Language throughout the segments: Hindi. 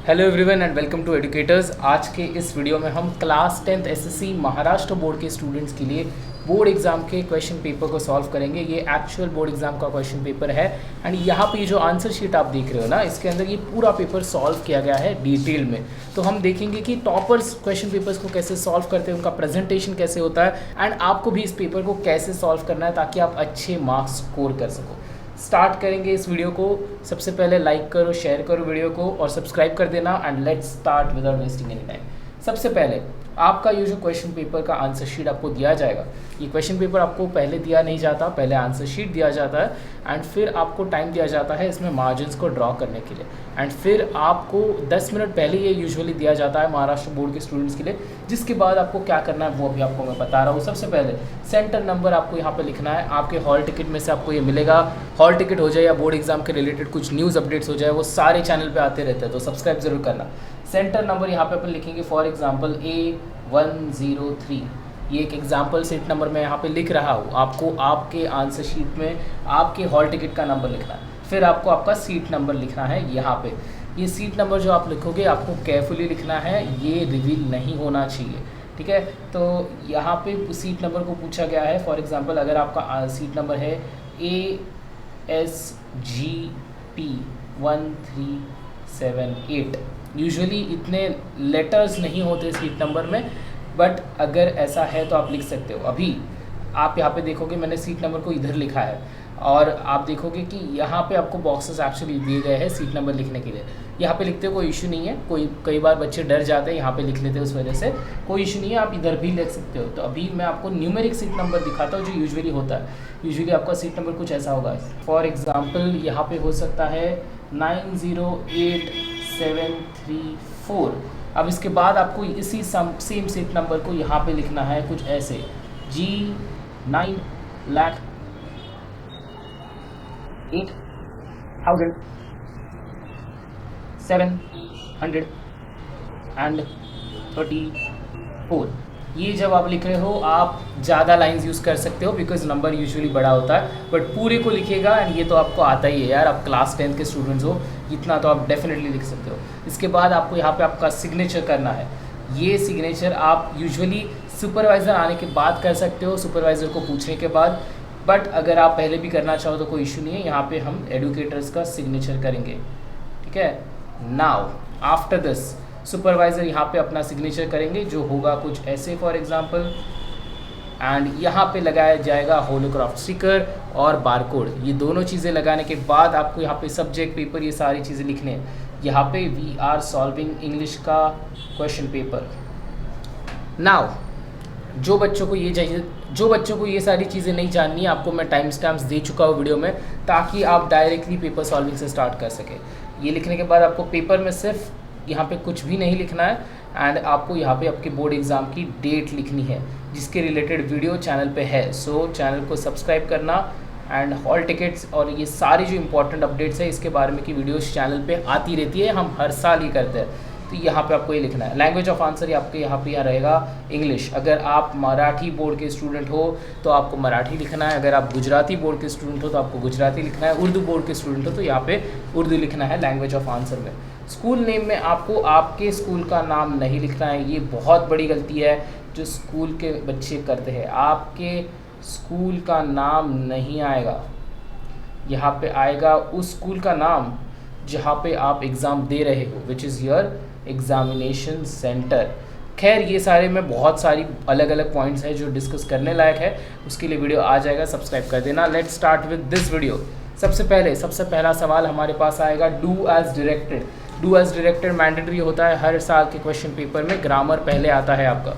Hello everyone and welcome to Educators. आज के इस वीडियो में हम class 10th SSC Maharashtra board के स्टूडेंट्स के लिए बोर्ड एग्जाम के क्वेश्चन पेपर को सॉल्व करेंगे। ये एक्चुअल बोर्ड एग्जाम का क्वेश्चन पेपर है एंड यहाँ पे जो आंसर शीट आप देख रहे हो ना, इसके अंदर ये पूरा पेपर सॉल्व किया गया है डिटेल में। तो हम देखेंगे कि टॉपर्स क्वेश्चन पेपर्स को कैसे सॉल्व करते हैं, उनका प्रेजेंटेशन कैसे होता है एंड आपको भी इस पेपर को कैसे सॉल्व करना है ताकि आप अच्छे मार्क्स स्कोर कर सको। स्टार्ट करेंगे इस वीडियो को। सबसे पहले लाइक करो, शेयर करो वीडियो को और सब्सक्राइब कर देना and let's start without wasting any time. सबसे पहले आपका ये जो क्वेश्चन पेपर का आंसर शीट आपको दिया जाएगा, ये क्वेश्चन पेपर आपको पहले दिया नहीं जाता, पहले आंसर शीट दिया जाता है एंड फिर आपको टाइम दिया जाता है इसमें मार्जिन्स को ड्रॉ करने के लिए एंड फिर आपको 10 मिनट पहले ये यूजुअली दिया जाता है महाराष्ट्र बोर्ड के स्टूडेंट्स के लिए। जिसके बाद आपको क्या करना है वो अभी आपको मैं बता रहा हूँ। सबसे पहले सेंटर नंबर आपको यहाँ पर लिखना है। आपके हॉल टिकट में से आपको ये मिलेगा। हॉल टिकट हो जाए या बोर्ड एग्जाम के रिलेटेड कुछ न्यूज़ अपडेट्स हो जाए, वो सारे चैनल पर आते रहते हैं, तो सब्सक्राइब जरूर करना। सेंटर नंबर यहाँ पे अपन लिखेंगे, फॉर एग्जाम्पल A103। ये एक एग्जाम्पल सीट नंबर मैं यहाँ पे लिख रहा हूँ। आपको आपके आंसर शीट में आपके हॉल टिकट का नंबर लिखना है, फिर आपको आपका सीट नंबर लिखना है। यहाँ पे ये सीट नंबर जो आप लिखोगे आपको केयरफुली लिखना है, ये रिवील नहीं होना चाहिए, ठीक है। तो यहाँ पे सीट नंबर को पूछा गया है। फॉर एग्जाम्पल अगर आपका सीट नंबर है ASGP 1378, यूजुअली इतने लेटर्स नहीं होते सीट नंबर में, बट अगर ऐसा है तो आप लिख सकते हो। अभी आप यहाँ पे देखोगे मैंने सीट नंबर को इधर लिखा है और आप देखोगे कि यहाँ पे आपको बॉक्सेस एक्चुअली दिए गए हैं सीट नंबर लिखने के लिए। यहाँ पे लिखते हो कोई इशू नहीं है, कई बार बच्चे डर जाते हैं यहाँ पे लिख लेते हैं, उस वजह से कोई इशू नहीं है, आप इधर भी लिख सकते हो। तो अभी मैं आपको न्यूमेरिक सीट नंबर दिखाता हूँ जो यूजुअली होता है। यूजुअली आपका सीट नंबर कुछ ऐसा होगा। फॉर एग्जाम्पल यहाँ पे हो सकता है 908734। अब इसके बाद आपको इसी सेम सीट नंबर को यहाँ पे लिखना है कुछ ऐसे, G9,08,734। ये जब आप लिख रहे हो आप ज़्यादा लाइंस यूज़ कर सकते हो बिकॉज नंबर यूजुअली बड़ा होता है, बट पूरे को लिखेगा एंड ये तो आपको आता ही है यार, आप क्लास 10th के स्टूडेंट्स हो, इतना तो आप डेफिनेटली लिख सकते हो। इसके बाद आपको यहाँ पे आपका सिग्नेचर करना है। ये सिग्नेचर आप यूजुअली सुपरवाइज़र आने के बाद कर सकते हो, सुपरवाइज़र को पूछने के बाद, बट अगर आप पहले भी करना चाहो तो कोई इशू नहीं है। यहाँ पे हम एडुकेटर्स का सिग्नेचर करेंगे, ठीक है। नाउ आफ्टर दिस सुपरवाइज़र यहाँ पे अपना सिग्नेचर करेंगे जो होगा कुछ ऐसे, फॉर एग्जांपल, एंड यहाँ पे लगाया जाएगा होलोग्राफ स्टिकर और बारकोड। ये दोनों चीज़ें लगाने के बाद आपको यहाँ पे सब्जेक्ट पेपर ये सारी चीज़ें लिखने हैं। यहाँ पे वी आर सॉल्विंग इंग्लिश का क्वेश्चन पेपर। नाउ जो बच्चों को ये सारी चीज़ें नहीं जाननी है, आपको मैं टाइम स्टैम्प्स दे चुका हूँ वीडियो में, ताकि आप डायरेक्टली पेपर सॉल्विंग से स्टार्ट कर सकें। ये लिखने के बाद आपको पेपर में सिर्फ यहाँ पे कुछ भी नहीं लिखना है एंड आपको यहाँ पे आपके बोर्ड एग्ज़ाम की डेट लिखनी है जिसके रिलेटेड वीडियो चैनल पे है। सो चैनल को सब्सक्राइब करना एंड हॉल टिकट्स और ये सारी जो इंपॉर्टेंट अपडेट्स है इसके बारे में की वीडियोस चैनल पे आती रहती है, हम हर साल ही करते हैं। तो यहाँ पे आपको ये लिखना है। लैंग्वेज ऑफ आंसर ये आपके यहाँ पे रहेगा इंग्लिश। अगर आप मराठी बोर्ड के स्टूडेंट हो तो आपको मराठी लिखना है, अगर आप गुजराती बोर्ड के स्टूडेंट हो तो आपको गुजराती लिखना है, उर्दू बोर्ड के स्टूडेंट हो तो यहाँ पे उर्दू लिखना है लैंग्वेज ऑफ आंसर में। स्कूल नेम में आपको आपके स्कूल का नाम नहीं लिखना है, ये बहुत बड़ी गलती है जो स्कूल के बच्चे करते हैं। आपके स्कूल का नाम नहीं आएगा, यहाँ पे आएगा उस स्कूल का नाम जहाँ पे आप एग्ज़ाम दे रहे हो, which is your examination centre. खैर ये सारे में बहुत सारी अलग अलग पॉइंट्स हैं जो डिस्कस करने लायक है, उसके लिए वीडियो आ जाएगा, सब्सक्राइब कर देना। Let's start with this video. सबसे पहला सवाल हमारे पास आएगा, do as directed. Do as directed mandatory होता है हर साल के क्वेश्चन पेपर में, ग्रामर पहले आता है आपका।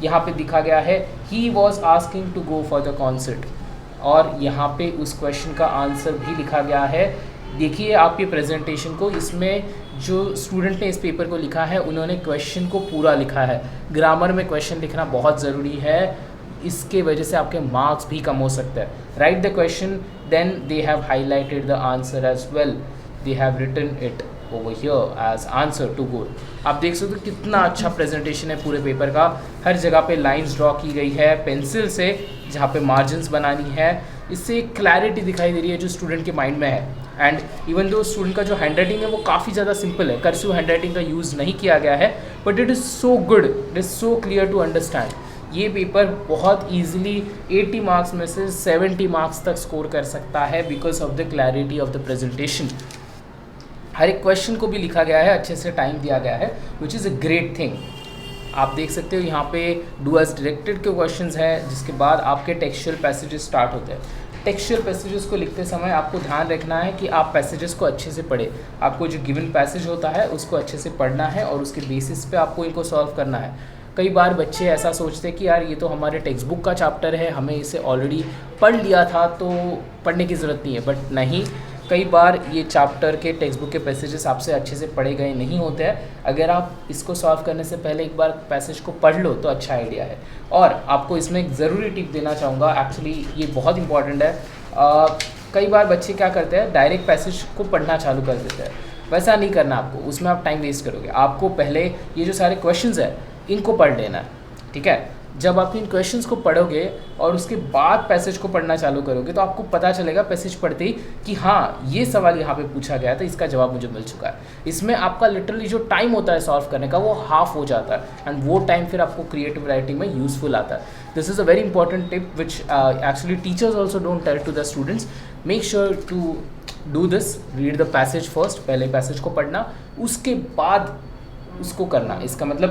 यहाँ पे दिखा गया है he was asking to go for the concert, और यहाँ पे उस क्वेश्चन का आंसर भी लिखा गया है। देखिए आप ये प्रेजेंटेशन को, इसमें जो स्टूडेंट ने इस पेपर को लिखा है उन्होंने क्वेश्चन को पूरा लिखा है। ग्रामर में क्वेश्चन लिखना बहुत ज़रूरी है, इसके वजह से आपके मार्क्स भी कम हो सकते हैं। Right the question then they have highlighted the answer as well, they have written it over here as answer to goal. आप देख सकते हो कितना अच्छा प्रेजेंटेशन है पूरे पेपर का। हर जगह पे लाइंस ड्रॉ की गई है पेंसिल से, जहाँ पे मार्जिन्स बनानी है, इससे एक क्लैरिटी दिखाई दे रही है जो स्टूडेंट के माइंड में है। एंड इवन दो स्टूडेंट का जो हैंड राइटिंग है वो काफ़ी ज़्यादा सिंपल है, कर्सिव हैंड राइटिंग का यूज़ नहीं किया गया है, but it is so good, it is so clear to understand. ये पेपर बहुत ईजिली 80 मार्क्स में से 70 मार्क्स तक स्कोर कर सकता है because of the clarity of the presentation. हर एक क्वेश्चन को भी लिखा गया है, अच्छे से टाइम दिया गया है, which is a great thing. आप देख सकते हो यहाँ पे डू एज डायरेक्टेड के क्वेश्चंस हैं, जिसके बाद आपके टेक्सचुअल पैसेजेस स्टार्ट होते हैं। टेक्सचुअल पैसेजेस को लिखते समय आपको ध्यान रखना है कि आप पैसेजेस को अच्छे से पढ़े। आपको जो गिवन पैसेज होता है उसको अच्छे से पढ़ना है और उसके बेसिस पे आपको इनको सॉल्व करना है। कई बार बच्चे ऐसा सोचते हैं कि यार ये तो हमारे टेक्स्ट बुक का चैप्टर है, हमें इसे ऑलरेडी पढ़ लिया था तो पढ़ने की ज़रूरत नहीं है, बट नहीं, कई बार ये चैप्टर के टेक्स्ट बुक के पैसेजेस आपसे अच्छे से पढ़े गए नहीं होते हैं। अगर आप इसको सॉल्व करने से पहले एक बार पैसेज को पढ़ लो तो अच्छा आइडिया है। और आपको इसमें एक ज़रूरी टिप देना चाहूँगा, एक्चुअली ये बहुत इंपॉर्टेंट है। कई बार बच्चे क्या करते हैं, डायरेक्ट पैसेज को पढ़ना चालू कर देते हैं। वैसा नहीं करना आपको, उसमें आप टाइम वेस्ट करोगे। आपको पहले ये जो सारे क्वेश्चंस है इनको पढ़ लेना है, ठीक है। जब आप इन क्वेश्चंस को पढ़ोगे और उसके बाद पैसेज को पढ़ना चालू करोगे तो आपको पता चलेगा पैसेज पढ़ते ही कि हाँ ये सवाल यहाँ पे पूछा गया था, इसका जवाब मुझे मिल चुका है। इसमें आपका लिटरली जो टाइम होता है सॉल्व करने का वो हाफ हो जाता है, एंड वो टाइम फिर आपको क्रिएटिव राइटिंग में यूजफुल आता है। This is a very important tip which actually teachers also don't tell to the students. Make sure to do this, read the passage first, पहले पैसेज को पढ़ना, उसके बाद उसको करना। इसका मतलब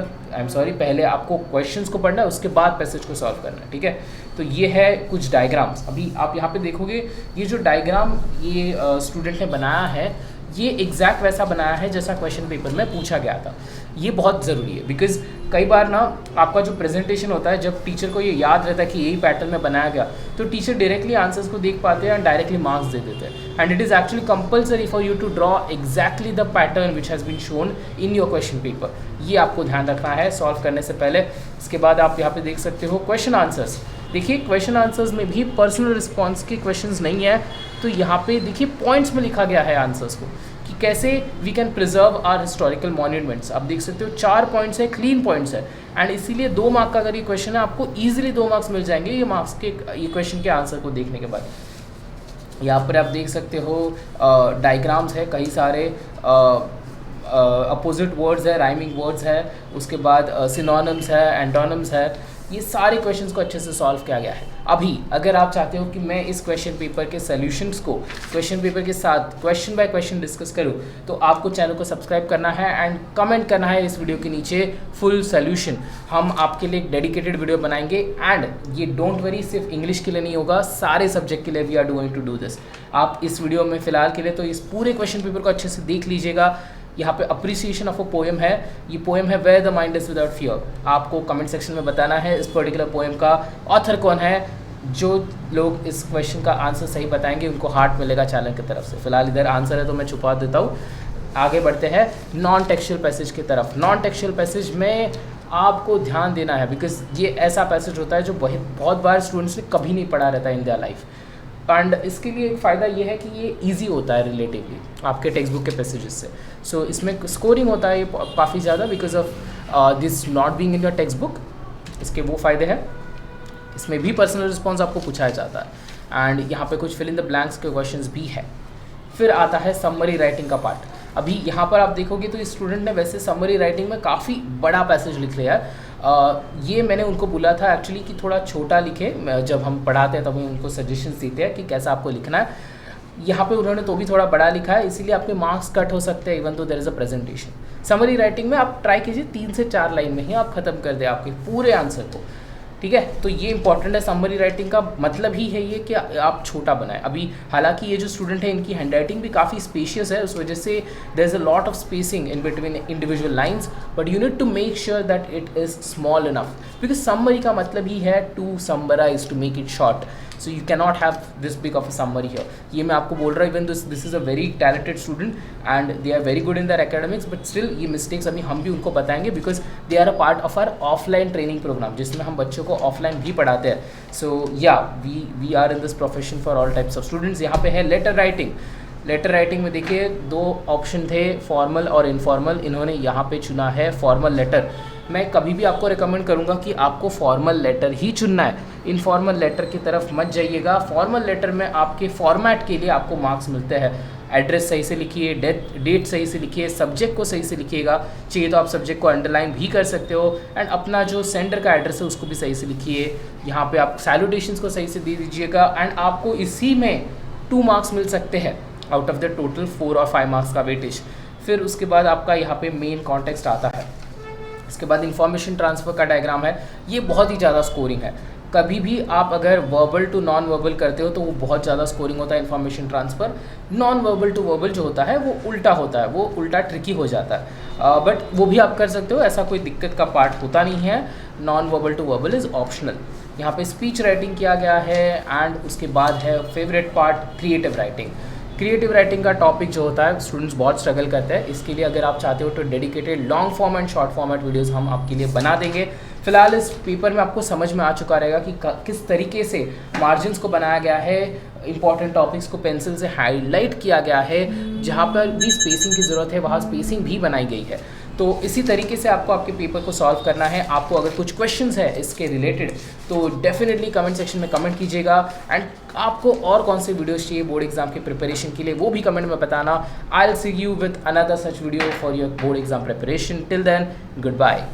पहले आपको क्वेश्चंस को पढ़ना है, उसके बाद पैसेज को सॉल्व करना है, ठीक है। तो ये है कुछ डायग्राम्स। अभी आप यहाँ पे देखोगे ये जो डायग्राम ये स्टूडेंट ने बनाया है, ये एग्जैक्ट वैसा बनाया है जैसा क्वेश्चन पेपर में पूछा गया था। ये बहुत ज़रूरी है बिकॉज कई बार ना आपका जो प्रेजेंटेशन होता है, जब टीचर को ये याद रहता है कि यही पैटर्न में बनाया गया, तो टीचर डायरेक्टली आंसर्स को देख पाते हैं एंड डायरेक्टली मार्क्स दे देते हैं। And it is actually compulsory for you to draw exactly the pattern which has been shown in your question paper. ये आपको ध्यान रखना है सॉल्व करने से पहले। इसके बाद आप यहाँ पे देख सकते हो क्वेश्चन आंसर्स। देखिए क्वेश्चन आंसर्स में भी पर्सनल रिस्पॉन्स के क्वेश्चंस नहीं है, तो यहाँ पे देखिए पॉइंट्स में लिखा गया है आंसर्स को कि कैसे we can preserve our historical monuments. आप देख सकते हो 4 पॉइंट्स है, क्लीन पॉइंट्स है, एंड इसीलिए 2 मार्क का अगर ये क्वेश्चन है आपको ईजिली 2 मार्क्स मिल जाएंगे ये क्वेश्चन के आंसर को देखने के बाद। यहाँ पर आप देख सकते हो डायग्राम्स है, कई सारे अपोजिट वर्ड्स है, राइमिंग वर्ड्स है, उसके बाद सिनोनिम्स है, एंटोनिम्स है। ये सारे क्वेश्चंस को अच्छे से सॉल्व किया गया है। अभी अगर आप चाहते हो कि मैं इस क्वेश्चन पेपर के सॉल्यूशंस को क्वेश्चन पेपर के साथ क्वेश्चन बाय क्वेश्चन डिस्कस करूं, तो आपको चैनल को सब्सक्राइब करना है एंड कमेंट करना है इस वीडियो के नीचे फुल सॉल्यूशन। हम आपके लिए एक डेडिकेटेड वीडियो बनाएंगे, एंड ये डोंट वरी सिर्फ इंग्लिश के लिए नहीं होगा, सारे सब्जेक्ट के लिए we are going to do this. आप इस वीडियो में फ़िलहाल के लिए तो इस पूरे क्वेश्चन पेपर को अच्छे से देख लीजिएगा। यहाँ पे अप्रिसिएशन ऑफ अ पोएम है, ये पोएम है where the mind is without fear. आपको कमेंट सेक्शन में बताना है इस पर्टिकुलर पोएम का ऑथर कौन है। जो लोग इस क्वेश्चन का आंसर सही बताएंगे उनको हार्ट मिलेगा चैनल की तरफ से। फिलहाल इधर आंसर है तो मैं छुपा देता हूँ। आगे बढ़ते हैं नॉन टेक्सचुअल पैसेज की तरफ। नॉन टेक्सचुअल पैसेज में आपको ध्यान देना है बिकॉज ये ऐसा पैसेज होता है जो बहुत बार स्टूडेंट्स ने कभी नहीं पढ़ा रहता है इन देयर लाइफ, एंड इसके लिए एक फ़ायदा ये है कि ये इजी होता है रिलेटिवली आपके टेक्स्ट बुक के पैसेजेस से। सो इसमें स्कोरिंग होता है काफ़ी ज़्यादा because of this not being in your text book. इसके वो फ़ायदे हैं। इसमें भी पर्सनल रिस्पॉन्स आपको पूछाया जाता है, एंड यहाँ पे कुछ फिल इन द ब्लैंक्स के क्वेश्चंस भी है। फिर आता है समरी राइटिंग का पार्ट। अभी यहाँ पर आप देखोगे तो इस स्टूडेंट ने वैसे समरी राइटिंग में काफ़ी बड़ा पैसेज लिख लिया है। ये मैंने उनको बोला था एक्चुअली कि थोड़ा छोटा लिखे, जब हम पढ़ाते हैं तब हम उनको सजेशंस देते हैं कि कैसा आपको लिखना है। यहाँ पे उन्होंने तो भी थोड़ा बड़ा लिखा है, इसीलिए आपके मार्क्स कट हो सकते हैं even though there is a presentation. Summary writing में आप ट्राई कीजिए 3 से 4 लाइन में ही आप ख़त्म कर दें आपके पूरे आंसर को, ठीक है। तो ये इंपॉर्टेंट है। समरी राइटिंग का मतलब ही है ये कि आप छोटा बनाएं। अभी हालांकि ये जो स्टूडेंट है इनकी हैंड राइटिंग भी काफ़ी स्पेशियस है, उस वजह से there is a lot of spacing in between individual lines, but you need to make sure that it is small enough, because summary का मतलब ही है to summarise, to make it short. So you cannot have this big of a summary here. ये मैं आपको बोल रहा हूँ, even this is a very talented student and they are very good in their academics, but still ये मिस्टेक्स अभी हम भी उनको बताएंगे because they are a part of our offline training programme, जिसमें हम बच्चों को ऑफलाइन भी पढ़ाते हैं। So yeah we are in this profession for all types of students. यहाँ पे है लेटर राइटिंग। लेटर राइटिंग में देखिए 2 ऑप्शन थे, फॉर्मल और इनफॉर्मल। इन्होंने यहाँ पे चुना है फॉर्मल लेटर। मैं कभी भी आपको रिकमेंड करूँगा कि आपको फॉर्मल लेटर ही चुनना है, इनफॉर्मल लेटर की तरफ मत जाइएगा। फॉर्मल लेटर में आपके फॉर्मेट के लिए आपको मार्क्स मिलते हैं, एड्रेस सही से लिखिए, डेट सही से लिखिए, सब्जेक्ट को सही से लिखिएगा, चाहिए तो आप सब्जेक्ट को अंडरलाइन भी कर सकते हो, एंड अपना जो सेंटर का एड्रेस है उसको भी सही से लिखिए। यहाँ पे आप सैल्यूटेशंस को सही से दे दीजिएगा, एंड आपको इसी में 2 मार्क्स मिल सकते हैं आउट ऑफ द टोटल 4 और 5 मार्क्स का वेटेज। फिर उसके बाद आपका यहाँ पे मेन कॉन्टेक्स्ट आता है। इसके बाद इंफॉर्मेशन ट्रांसफ़र का डायग्राम है, ये बहुत ही ज़्यादा स्कोरिंग है। कभी भी आप अगर वर्बल टू नॉन वर्बल करते हो तो वो बहुत ज़्यादा स्कोरिंग होता है information transfer. Non verbal to verbal जो होता है वो उल्टा होता है, वो उल्टा ट्रिकी हो जाता है, बट वो भी आप कर सकते हो, ऐसा कोई दिक्कत का पार्ट होता नहीं है। Non verbal to verbal is optional. यहाँ पे स्पीच राइटिंग किया गया है, एंड उसके बाद है favourite part creative writing. Creative writing का टॉपिक जो होता है स्टूडेंट्स बहुत स्ट्रगल करते हैं, इसके लिए अगर आप चाहते हो तो dedicated long form and short format videos हम आपके लिए बना देंगे। फिलहाल इस पेपर में आपको समझ में आ चुका रहेगा कि किस तरीके से मार्जिन्स को बनाया गया है, इंपॉर्टेंट टॉपिक्स को पेंसिल से हाईलाइट किया गया है, जहाँ पर भी स्पेसिंग की ज़रूरत है वहाँ स्पेसिंग भी बनाई गई है। तो इसी तरीके से आपको आपके पेपर को सॉल्व करना है। आपको अगर कुछ क्वेश्चंस है इसके रिलेटेड तो डेफिनेटली कमेंट सेक्शन में कमेंट कीजिएगा, एंड आपको और कौन से वीडियोस चाहिए बोर्ड एग्जाम की प्रिपरेशन के लिए वो भी कमेंट में बताना। I will see you with another such video for your board exam preparation. Till then, good bye.